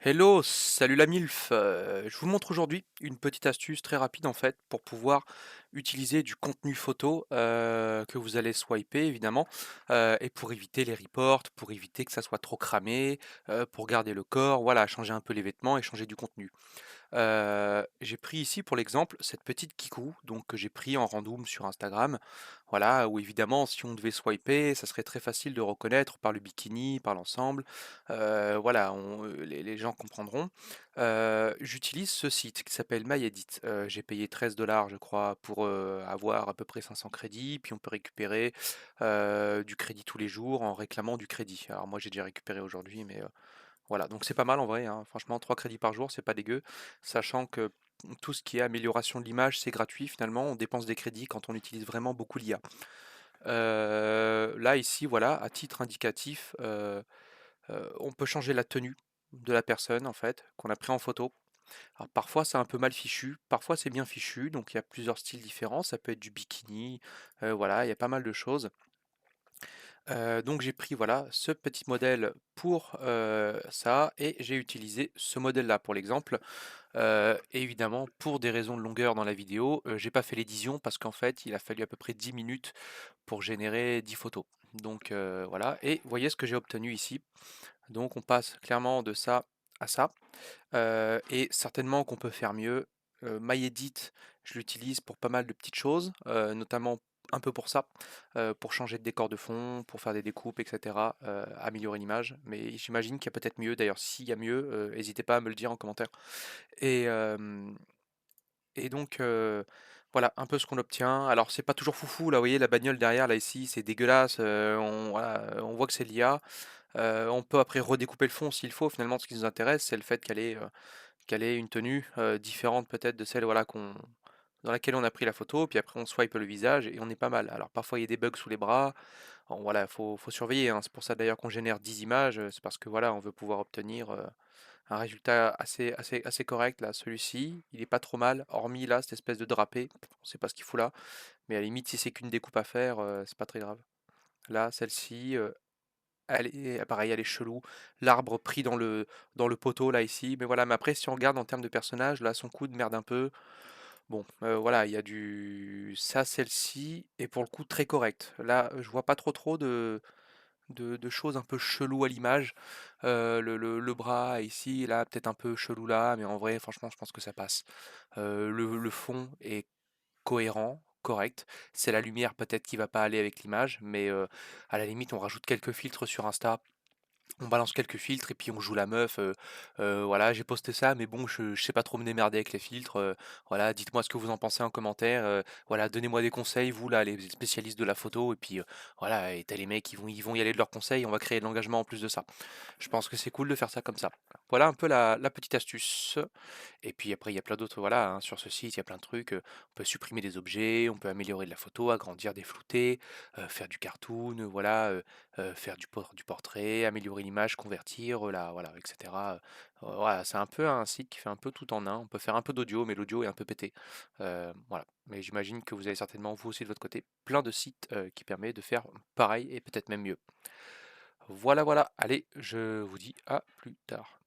Hello, salut la MILF. Je vous montre aujourd'hui une petite astuce très rapide en fait pour pouvoir utiliser du contenu photo que vous allez swiper évidemment et pour éviter les reports, pour éviter que ça soit trop cramé, pour garder le corps, voilà, changer un peu les vêtements et changer du contenu. J'ai pris ici pour l'exemple cette petite kikou donc que j'ai pris en random sur Instagram. Voilà, où évidemment si on devait swiper, ça serait très facile de reconnaître par le bikini, par l'ensemble. Voilà, les gens comprendront. J'utilise ce site qui s'appelle MyEdit. J'ai payé 13 $ je crois pour avoir à peu près 500 crédits, puis on peut récupérer du crédit tous les jours en réclamant du crédit. Alors moi j'ai déjà récupéré aujourd'hui, mais voilà, donc c'est pas mal en vrai, hein. Franchement, 3 crédits par jour, c'est pas dégueu, sachant que tout ce qui est amélioration de l'image, c'est gratuit finalement. On dépense des crédits quand on utilise vraiment beaucoup l'IA. Là, ici, voilà, à titre indicatif, on peut changer la tenue de la personne en fait, qu'on a pris en photo. Alors parfois c'est un peu mal fichu, parfois c'est bien fichu, donc il y a plusieurs styles différents. Ça peut être du bikini, voilà, il y a pas mal de choses. Donc j'ai pris voilà ce petit modèle pour ça et j'ai utilisé ce modèle-là pour l'exemple. Et évidemment, pour des raisons de longueur dans la vidéo, j'ai pas fait l'édition parce qu'en fait, il a fallu à peu près 10 minutes pour générer 10 photos. Donc voilà, et voyez ce que j'ai obtenu ici. Donc on passe clairement de ça à ça. Et certainement qu'on peut faire mieux. MyEdit, je l'utilise pour pas mal de petites choses, notamment un peu pour ça, pour changer de décor de fond, pour faire des découpes, etc., améliorer l'image. Mais j'imagine qu'il y a peut-être mieux. D'ailleurs, s'il y a mieux, n'hésitez pas à me le dire en commentaire. Et, et donc, voilà un peu ce qu'on obtient. Alors, c'est pas toujours foufou, là, vous voyez la bagnole derrière, là, ici, c'est dégueulasse. Voilà, on voit que c'est l'IA. On peut après redécouper le fond s'il faut. Finalement, ce qui nous intéresse, c'est le fait qu'elle ait une tenue différente peut-être de celle voilà, dans laquelle on a pris la photo. Puis après, on swipe le visage et on est pas mal. Alors, parfois, il y a des bugs sous les bras. Bon, voilà, faut surveiller, hein. C'est pour ça d'ailleurs qu'on génère 10 images. C'est parce que voilà, on veut pouvoir obtenir un résultat assez correct là. Celui-ci, il est pas trop mal, hormis là, cette espèce de drapé. On sait pas ce qu'il fout là. Mais à la limite, si c'est qu'une découpe à faire, c'est pas très grave. Là, celle-ci, elle est pareil, elle est chelou. L'arbre pris dans le poteau là ici. Mais voilà, mais après, si on regarde en termes de personnage, là, son coude merde un peu. Bon, voilà, il y a du ça, celle-ci est pour le coup très correcte. Là, je vois pas trop de choses un peu cheloues à l'image. Le bras ici, là, peut-être un peu chelou là, mais en vrai, franchement, je pense que ça passe. Le fond est cohérent, correct. C'est la lumière peut-être qui va pas aller avec l'image, mais à la limite, on rajoute quelques filtres sur Insta. On balance quelques filtres et puis on joue la meuf. Voilà, j'ai posté ça, mais bon, je sais pas trop me démerder avec les filtres. Voilà, dites-moi ce que vous en pensez en commentaire. Voilà, donnez-moi des conseils, vous là, les spécialistes de la photo. Et puis voilà, et t'as les mecs, ils vont y aller de leurs conseils. On va créer de l'engagement en plus de ça. Je pense que c'est cool de faire ça comme ça. Voilà un peu la petite astuce. Et puis après, il y a plein d'autres, voilà, hein, sur ce site, il y a plein de trucs. On peut supprimer des objets, on peut améliorer de la photo, agrandir, déflouter, faire du cartoon, voilà, faire du portrait, améliorer l'image, convertir, là, voilà, etc. Voilà, c'est un peu un site qui fait un peu tout en un. On peut faire un peu d'audio, mais l'audio est un peu pété. Voilà. Mais j'imagine que vous avez certainement, vous aussi de votre côté, plein de sites qui permettent de faire pareil et peut-être même mieux. Voilà, voilà. Allez, je vous dis à plus tard.